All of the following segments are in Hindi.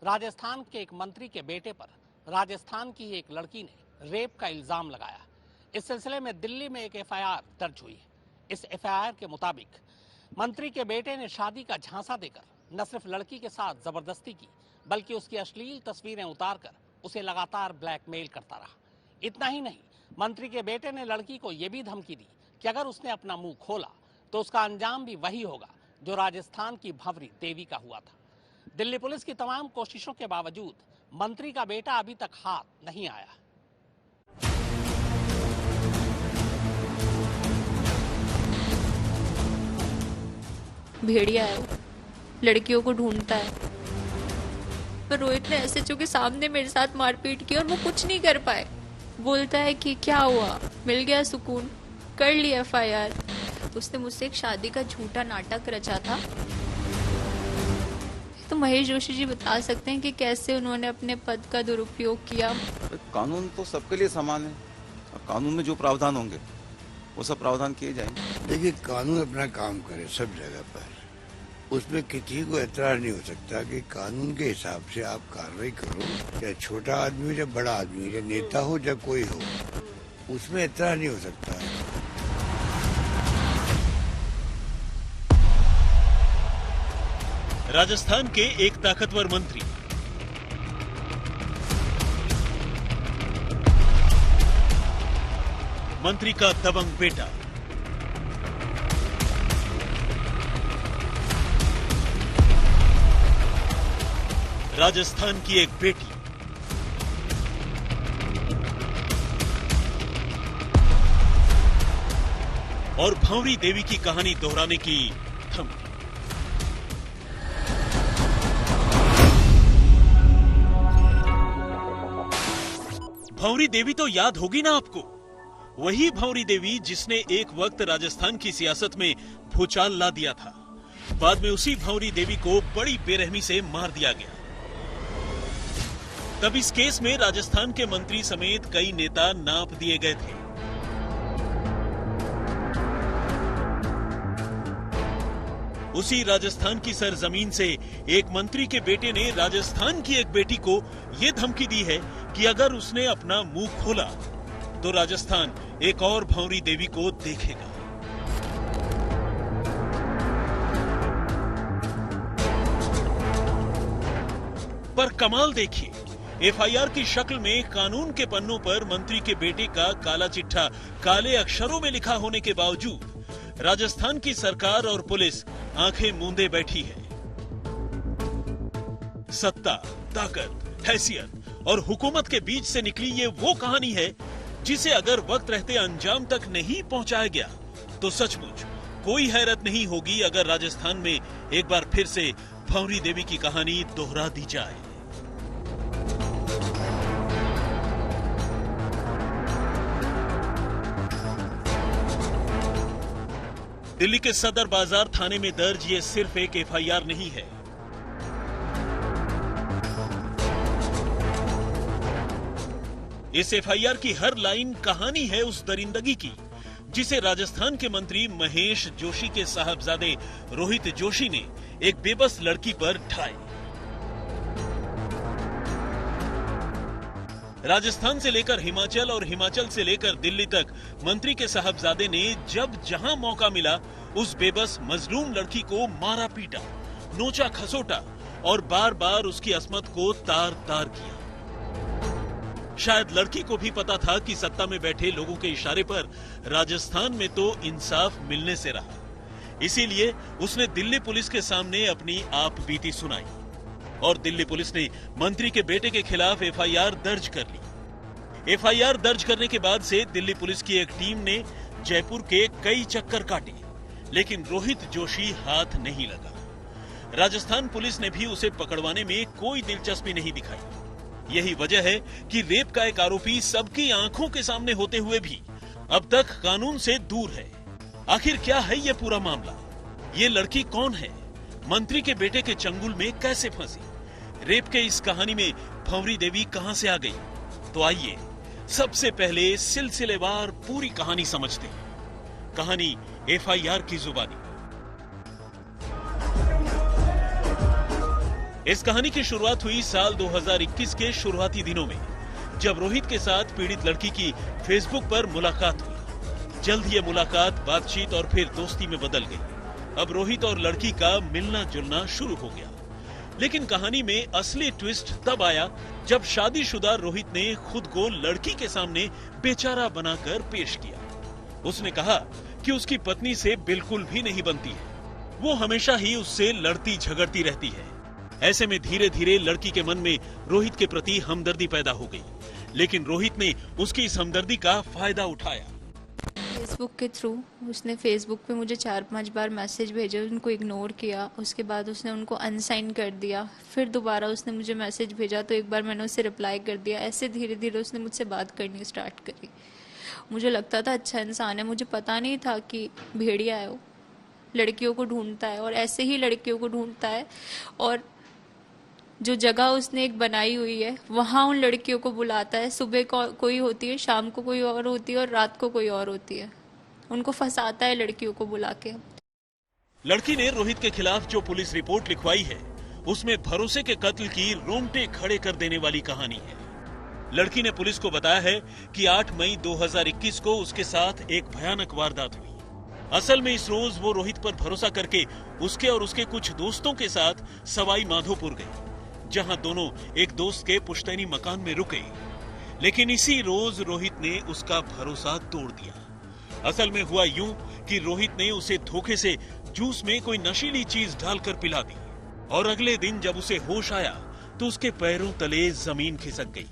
राजस्थान के एक मंत्री के बेटे पर राजस्थान की एक लड़की ने रेप का इल्जाम लगाया। इस सिलसिले में दिल्ली में एक एफआईआर दर्ज हुई है। इस एफआईआर के मुताबिक मंत्री के बेटे ने शादी का झांसा देकर न सिर्फ लड़की के साथ जबरदस्ती की, बल्कि उसकी अश्लील तस्वीरें उतारकर उसे लगातार ब्लैकमेल करता रहा। इतना ही नहीं, मंत्री के बेटे ने लड़की को यह भी धमकी दी कि अगर उसने अपना मुंह खोला तो उसका अंजाम भी वही होगा जो राजस्थान की भंवरी देवी का हुआ था। दिल्ली पुलिस की तमाम कोशिशों के बावजूद मंत्री का बेटा अभी तक हाथ नहीं आया। भेड़िया है, लड़कियों को ढूंढता है। पर रोहित ने एसएचओ के सामने मेरे साथ मारपीट की और वो कुछ नहीं कर पाए। बोलता है कि क्या हुआ, मिल गया सुकून, कर ली एफआईआर। उसने मुझसे एक शादी का झूठा नाटक रचा था। तो महेश जोशी जी बता सकते हैं कि कैसे उन्होंने अपने पद का दुरुपयोग किया। कानून तो सबके लिए समान है और कानून में जो प्रावधान होंगे वो सब प्रावधान किए जाएंगे। देखिए, कानून अपना काम करे सब जगह पर, उसमें किसी को एतराज नहीं हो सकता कि कानून के हिसाब से आप कार्रवाई करो। चाहे छोटा आदमी हो, चाहे बड़ा आदमी हो, चाहे नेता हो, चाहे कोई हो, उसमें एतराज नहीं हो सकता है। राजस्थान के एक ताकतवर मंत्री का दबंग बेटा, राजस्थान की एक बेटी, और भंवरी देवी की कहानी दोहराने की धमकी। भंवरी देवी तो याद होगी ना आपको, वही भंवरी देवी जिसने एक वक्त राजस्थान की सियासत में भूचाल ला दिया था। बाद में उसी भंवरी देवी को बड़ी बेरहमी से मार दिया गया। तब इस केस में राजस्थान के मंत्री समेत कई नेता नाप दिए गए थे। उसी राजस्थान की सरजमीन से एक मंत्री के बेटे ने राजस्थान की एक बेटी को यह धमकी दी है कि अगर उसने अपना मुंह खोला तो राजस्थान एक और भंवरी देवी को देखेगा। पर कमाल देखिए, एफआईआर की शक्ल में कानून के पन्नों पर मंत्री के बेटे का काला चिट्ठा काले अक्षरों में लिखा होने के बावजूद राजस्थान की सरकार और पुलिस आंखें मूंदे बैठी है। सत्ता, ताकत, हैसियत और हुकूमत के बीच से निकली ये वो कहानी है जिसे अगर वक्त रहते अंजाम तक नहीं पहुंचाया गया तो सचमुच कोई हैरत नहीं होगी अगर राजस्थान में एक बार फिर से भंवरी देवी की कहानी दोहरा दी जाए। दिल्ली के सदर बाजार थाने में दर्ज ये सिर्फ एक एफआईआर नहीं है। इस एफआईआर की हर लाइन कहानी है उस दरिंदगी की जिसे राजस्थान के मंत्री महेश जोशी के साहबजादे रोहित जोशी ने एक बेबस लड़की पर ढाई। राजस्थान से लेकर हिमाचल और हिमाचल से लेकर दिल्ली तक मंत्री के साहबजादे ने जब जहां मौका मिला उस बेबस मजलूम लड़की को मारा पीटा, नोचा खसोटा और बार बार उसकी अस्मत को तार तार किया। शायद लड़की को भी पता था कि सत्ता में बैठे लोगों के इशारे पर राजस्थान में तो इंसाफ मिलने से रहा, इसीलिए उसने दिल्ली पुलिस के सामने अपनी आप बीती सुनाई और दिल्ली पुलिस ने मंत्री के बेटे के खिलाफ एफआईआर दर्ज कर ली। एफआईआर दर्ज करने के बाद से दिल्ली पुलिस की एक टीम ने जयपुर के कई चक्कर काटे, लेकिन रोहित जोशी हाथ नहीं लगा। राजस्थान पुलिस ने भी उसे पकड़वाने में कोई दिलचस्पी नहीं दिखाई। यही वजह है कि रेप का एक आरोपी सबकी आंखों के सामने होते हुए भी अब तक कानून से दूर है। आखिर क्या है ये पूरा मामला? ये लड़की कौन है? मंत्री के बेटे के चंगुल में कैसे फंसी? रेप के इस कहानी में भंवरी देवी कहां से आ गई? तो आइए सबसे पहले सिलसिलेवार पूरी कहानी समझते हैं। कहानी एफआईआर की जुबानी। इस कहानी की शुरुआत हुई साल 2021 के शुरुआती दिनों में, जब रोहित के साथ पीड़ित लड़की की फेसबुक पर मुलाकात हुई। जल्द ये मुलाकात बातचीत और फिर दोस्ती में बदल गई। अब रोहित और लड़की का मिलना जुलना शुरू हो गया। लेकिन कहानी में असली ट्विस्ट तब आया जब शादीशुदा रोहित ने खुद को लड़की के सामने बेचारा बनाकर पेश किया। उसने कहा कि उसकी पत्नी से बिल्कुल भी नहीं बनती है, वो हमेशा ही उससे लड़ती झगड़ती रहती है। ऐसे में धीरे धीरे लड़की के मन में रोहित के प्रति हमदर्दी पैदा हो गई, लेकिन रोहित ने उसकी इस हमदर्दी का फायदा उठाया। फेसबुक के थ्रू उसने फेसबुक पे मुझे 4-5 बार मैसेज भेजे, उनको इग्नोर किया। उसके बाद उसने उनको अनसाइन कर दिया। फिर दोबारा उसने मुझे मैसेज भेजा तो एक बार मैंने उसे रिप्लाई कर दिया। ऐसे धीरे धीरे उसने मुझसे बात करनी स्टार्ट करी। मुझे लगता था अच्छा इंसान है, मुझे पता नहीं था कि भेड़िया है वो, लड़कियों को ढूंढता है और ऐसे ही लड़कियों को ढूंढता है। और जो जगह उसने एक बनाई हुई है वहां उन लड़कियों को बुलाता है। सुबह कोई होती है, शाम को कोई और होती है और रात को कोई और होती है। उनको फंसाता है लड़कियों को बुला के। लड़की ने रोहित के खिलाफ जो पुलिस रिपोर्ट लिखवाई है उसमें भरोसे के कत्ल की रोंगटे खड़े कर देने वाली कहानी है। लड़की ने पुलिस को बताया है कि 8 मई 2021 को उसके साथ एक भयानक वारदात हुई। असल में इस रोज वो रोहित पर भरोसा करके उसके और उसके कुछ दोस्तों के साथ सवाई माधोपुर गई, जहां दोनों एक दोस्त के पुश्तैनी मकान में रुके। लेकिन इसी रोज रोहित ने उसका भरोसा तोड़ दिया। असल में हुआ यूं कि रोहित ने उसे धोखे से जूस में कोई नशीली चीज डालकर पिला दी और अगले दिन जब उसे होश आया तो उसके पैरों तले जमीन खिसक गई।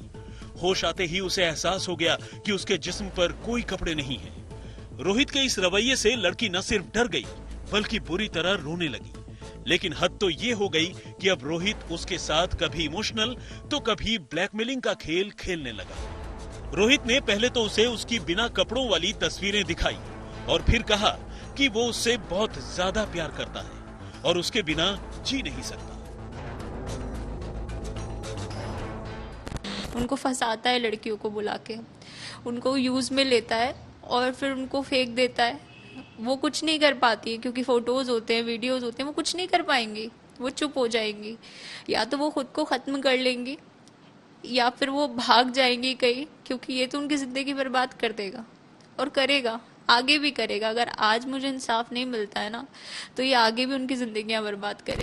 होश आते ही उसे एहसास हो गया कि उसके जिस्म पर कोई कपड़े नहीं है। रोहित के इस रवैये से लड़की न सिर्फ डर गई बल्कि बुरी तरह रोने लगी। लेकिन हद तो ये हो गई कि अब रोहित उसके साथ कभी इमोशनल तो कभी ब्लैकमेलिंग का खेल खेलने लगा। रोहित ने पहले तो उसे उसकी बिना कपड़ों वाली तस्वीरें दिखाई और फिर कहा कि वो उससे बहुत ज्यादा प्यार करता है और उसके बिना जी नहीं सकता। उनको फंसाता है लड़कियों को बुला के, उनको यूज में लेता है और फिर उनको फेंक देता है। वो कुछ नहीं कर पाती है क्योंकि फोटोज होते हैं, वीडियोज होते हैं, वो कुछ नहीं कर पाएंगी, वो चुप हो जाएंगी। या तो वो खुद को खत्म कर लेंगी या फिर वो भाग जाएंगी कहीं, क्योंकि ये तो उनकी जिंदगी बर्बाद कर देगा और करेगा, आगे भी करेगा। अगर आज मुझे इंसाफ नहीं मिलता है ना तो ये आगे भी उनकी जिंदगियां बर्बाद करेगा।